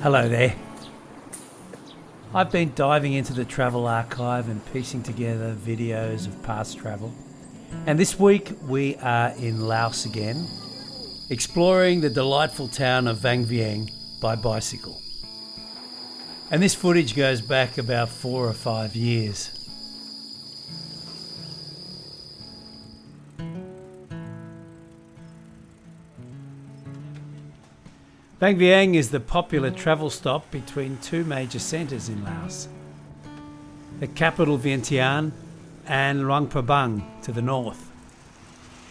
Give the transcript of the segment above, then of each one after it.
Hello there. I've been diving into the travel archive and piecing together videos of past travel. And this week we are in Laos again, exploring the delightful town of Vang Vieng by bicycle. And this footage goes back about 4 or 5 years. Vang Vieng is the popular travel stop between two major centres in Laos, the capital Vientiane and Luang Prabang to the north.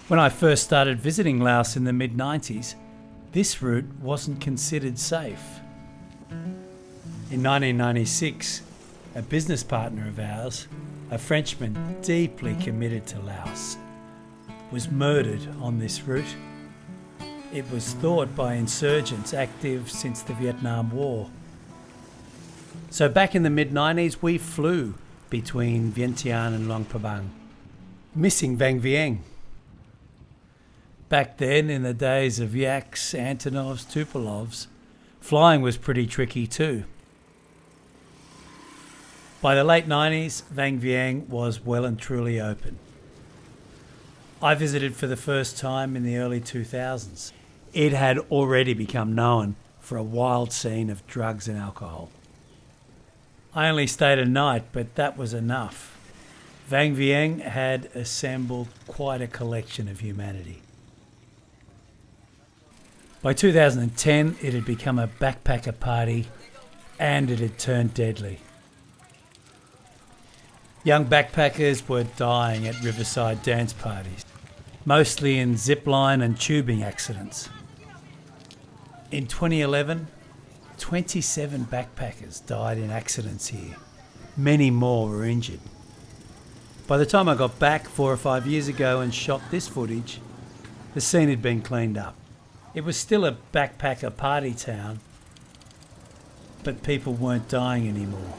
When I first started visiting Laos in the mid-90s, this route wasn't considered safe. In 1996, a business partner of ours, a Frenchman deeply committed to Laos, was murdered on this route. It was thought by insurgents active since the Vietnam War. So back in the mid-90s, we flew between Vientiane and Luang Prabang, missing Vang Vieng. Back then, in the days of Yaks, Antonovs, Tupolovs, flying was pretty tricky too. By the late 90s, Vang Vieng was well and truly open. I visited for the first time in the early 2000s. It had already become known for a wild scene of drugs and alcohol. I only stayed a night, but that was enough. Vang Vieng had assembled quite a collection of humanity. By 2010, it had become a backpacker party and it had turned deadly. Young backpackers were dying at riverside dance parties, mostly in zipline and tubing accidents. In 2011, 27 backpackers died in accidents here. Many more were injured. By the time I got back 4 or 5 years ago and shot this footage, the scene had been cleaned up. It was still a backpacker party town, but people weren't dying anymore.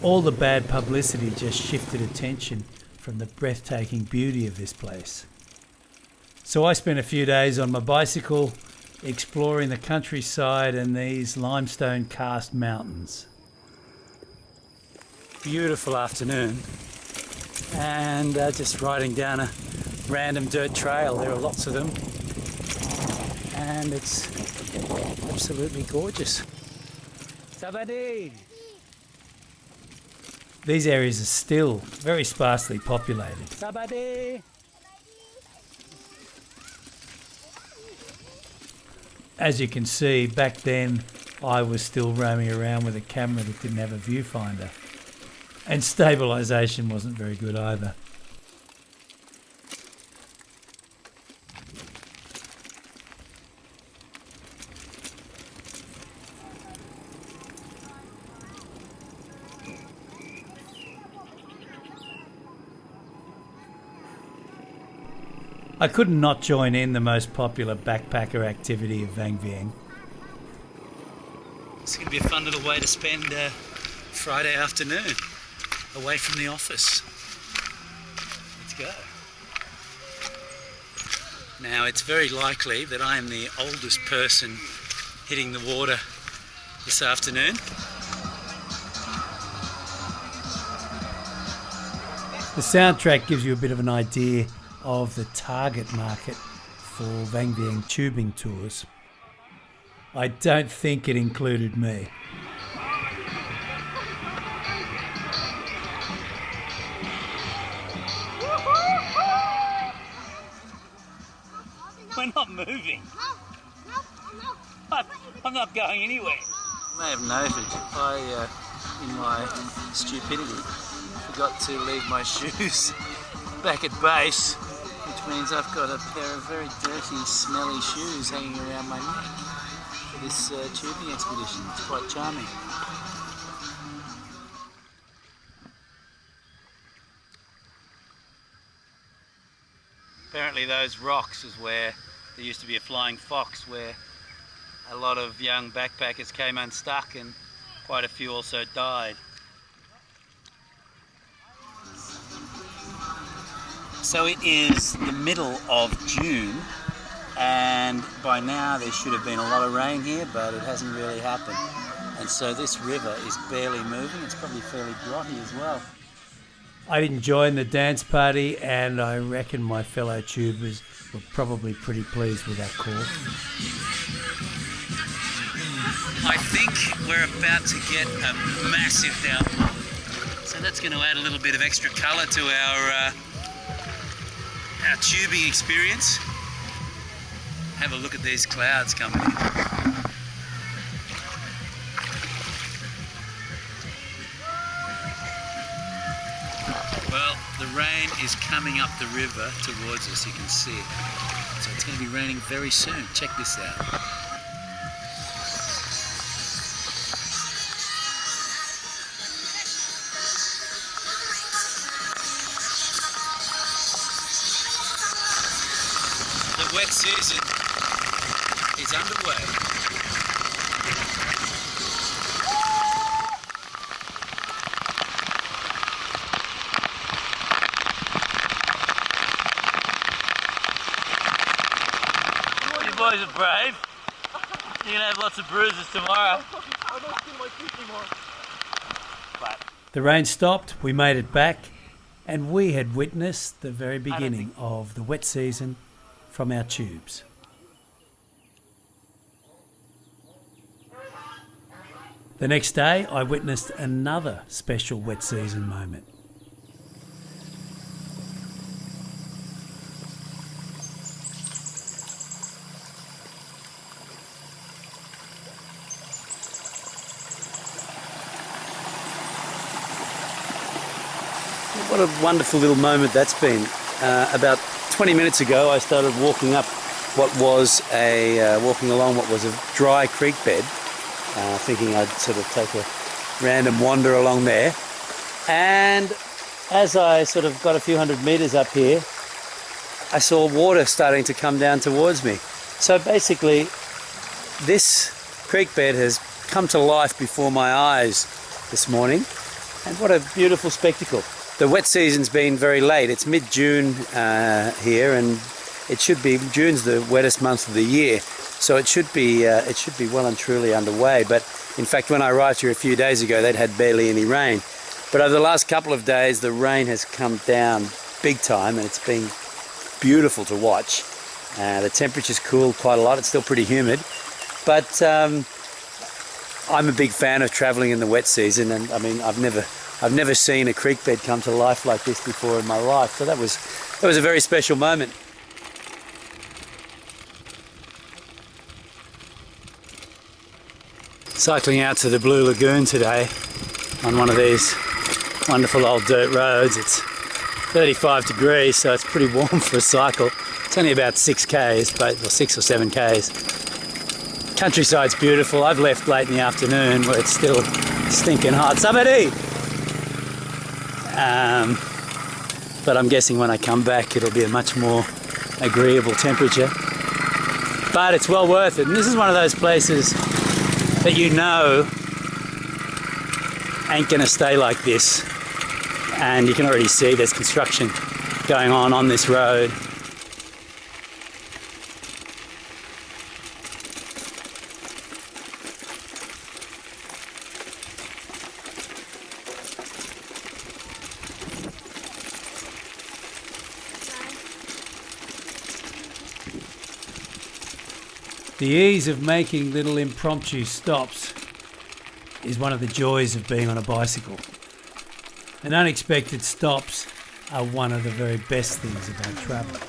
All the bad publicity just shifted attention from the breathtaking beauty of this place. So I spent a few days on my bicycle exploring the countryside and these limestone karst mountains. Beautiful afternoon, and just riding down a random dirt trail. There are lots of them and it's absolutely gorgeous. Sabadi! These areas are still very sparsely populated. Sabadi! As you can see, back then I was still roaming around with a camera that didn't have a viewfinder. And stabilisation wasn't very good either. I could not join in the most popular backpacker activity of Vang Vieng. It's going to be a fun little way to spend Friday afternoon away from the office. Let's go. Now, it's very likely that I am the oldest person hitting the water this afternoon. The soundtrack gives you a bit of an idea of the target market for Vang Vieng tubing tours. I don't think it included me. We're not moving. I'm not going anywhere. You may have noted, I, in my stupidity, forgot to leave my shoes back at base, which means I've got a pair of very dirty, smelly shoes hanging around my neck for this tubing expedition. It's quite charming. Apparently those rocks is where there used to be a flying fox, where a lot of young backpackers came unstuck and quite a few also died. So it is the middle of June, and by now there should have been a lot of rain here, but it hasn't really happened. And so this river is barely moving. It's probably fairly grotty as well. I didn't join the dance party, and I reckon my fellow tubers were probably pretty pleased with that call. I think we're about to get a massive downpour. So that's going to add a little bit of extra colour to our tubing experience. Have a look at these clouds coming in. Well, the rain is coming up the river towards us, you can see it. So it's going to be raining very soon. Check this out. The wet season is underway. You boys are brave. You're gonna have lots of bruises tomorrow. I don't feel my feet anymore. But the rain stopped, we made it back, and we had witnessed the very beginning of the wet season from our tubes. The next day, I witnessed another special wet season moment. What a wonderful little moment that's been. About 20 minutes ago, I started walking along what was a dry creek bed, thinking I'd sort of take a random wander along there. And as I sort of got a few hundred meters up here, I saw water starting to come down towards me. So basically, this creek bed has come to life before my eyes this morning. And what a beautiful spectacle. The wet season's been very late. It's mid-June here, and June's the wettest month of the year, so it should be well and truly underway. But in fact, when I arrived here a few days ago, they'd had barely any rain. But over the last couple of days, the rain has come down big time, and it's been beautiful to watch. The temperature's cooled quite a lot. It's still pretty humid, but I'm a big fan of travelling in the wet season, and I mean, I've never seen a creek bed come to life like this before in my life, so that was a very special moment. Cycling out to the Blue Lagoon today on one of these wonderful old dirt roads. It's 35 degrees, so it's pretty warm for a cycle. It's only about 6 k's, or 6 or 7 k's. Countryside's beautiful. I've left late in the afternoon where it's still stinking hot. Somebody! But I'm guessing when I come back it'll be a much more agreeable temperature. But it's well worth it. And this is one of those places that you know ain't gonna stay like this. And you can already see there's construction going on this road. The ease of making little impromptu stops is one of the joys of being on a bicycle. And unexpected stops are one of the very best things about travel.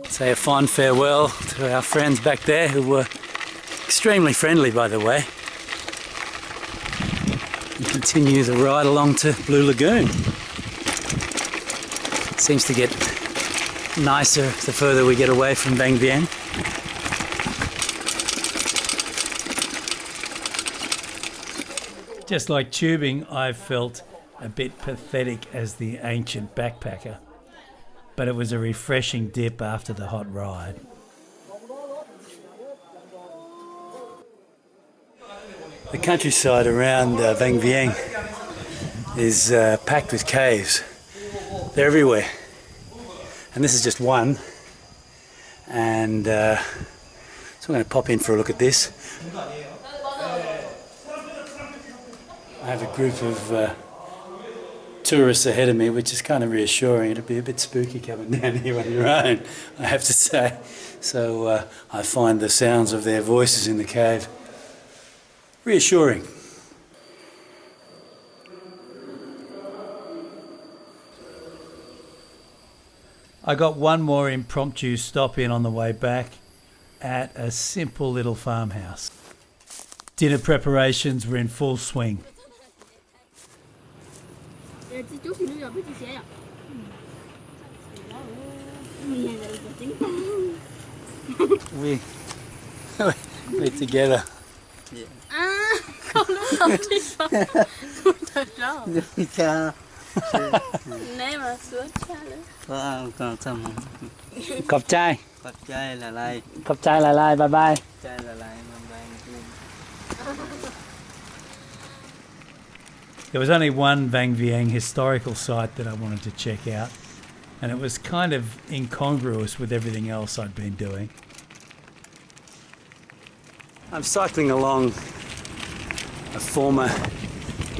Say a fond farewell to our friends back there, who were extremely friendly, by the way. And continue the ride along to Blue Lagoon. It seems to get nicer the further we get away from Vang Vieng. Just like tubing, I felt a bit pathetic as the ancient backpacker, but it was a refreshing dip after the hot ride. The countryside around Vang Vieng is packed with caves. They're everywhere. And this is just one. And so I'm going to pop in for a look at this. I have a group of tourists ahead of me, which is kind of reassuring. It'll be a bit spooky coming down here on your own, I have to say. So I find the sounds of their voices in the cave reassuring. I got one more impromptu stop in on the way back at a simple little farmhouse. Dinner preparations were in full swing. We're together. Không đúng không đi vào thật đó nè mà xuống cha nữa còn xong Cọp trai. Cọp trai là lai. Cọp trai là lai, bye bye. Trai là lai, bye bye. There was only one Vang Vieng historical site that I wanted to check out, and it was kind of incongruous with everything else I'd been doing. I'm cycling along a former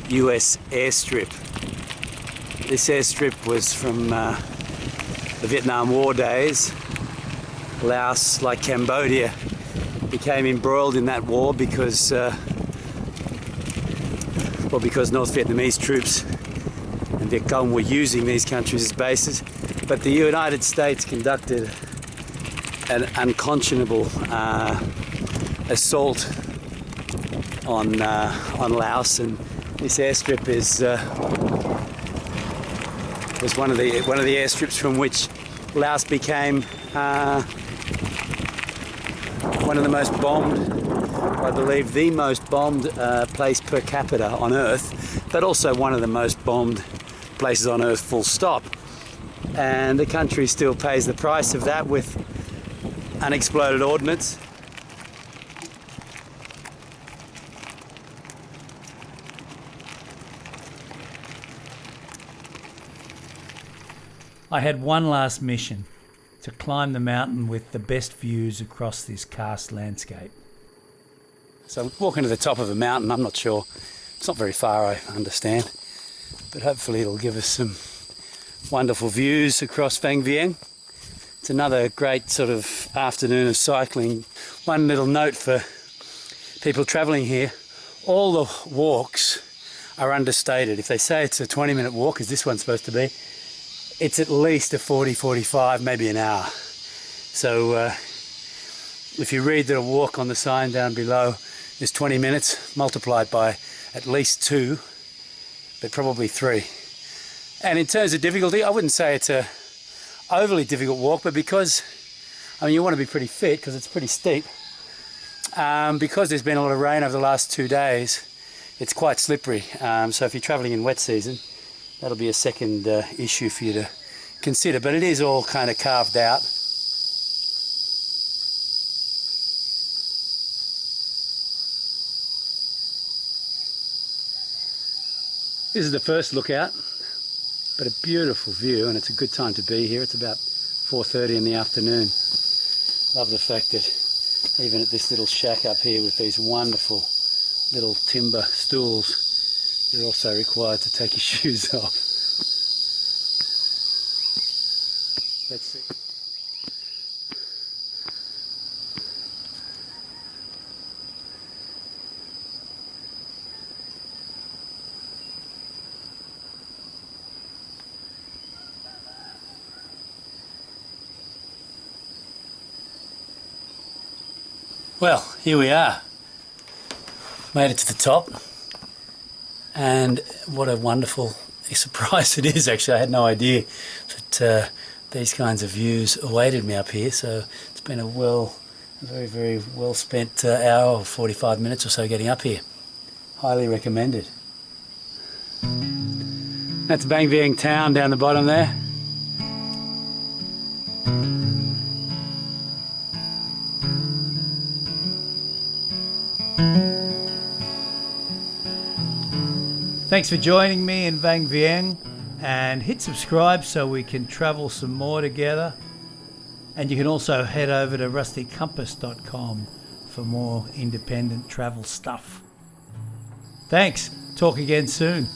US airstrip. This airstrip was from the Vietnam War days. Laos, like Cambodia, became embroiled in that war because North Vietnamese troops and Viet Cong were using these countries as bases. But the United States conducted an unconscionable assault on Laos, and this airstrip was one of the airstrips from which Laos became one of the most bombed, I believe the most bombed place per capita on Earth, but also one of the most bombed places on Earth, full stop. And the country still pays the price of that with unexploded ordnance. I had one last mission, to climb the mountain with the best views across this karst landscape. So I'm walking to the top of a mountain. I'm not sure, it's not very far, I understand, but hopefully it'll give us some wonderful views across Vang Vieng. It's another great sort of afternoon of cycling. One little note for people travelling here, all the walks are understated. If they say it's a 20-minute walk, as this one's supposed to be, it's at least a 40, 45, maybe an hour. So if you read that a walk on the sign down below is 20 minutes, multiplied by at least 2, but probably 3. And in terms of difficulty, I wouldn't say it's a overly difficult walk, but because, I mean, you want to be pretty fit because it's pretty steep. Because there's been a lot of rain over the last 2 days, it's quite slippery. So if you're travelling in wet season, that'll be a second issue for you to consider, but it is all kind of carved out. This is the first lookout, but a beautiful view, and it's a good time to be here. It's about 4:30 in the afternoon. Love the fact that even at this little shack up here with these wonderful little timber stools, you're also required to take your shoes off. Let's see. Well, here we are. Made it to the top. And what a wonderful surprise it is, actually. I had no idea that these kinds of views awaited me up here. So it's been a very, very well spent hour or 45 minutes or so getting up here. Highly recommended. That's Vang Vieng town down the bottom there. Thanks for joining me in Vang Vieng, and hit subscribe so we can travel some more together. And you can also head over to rustycompass.com for more independent travel stuff. Thanks. Talk again soon.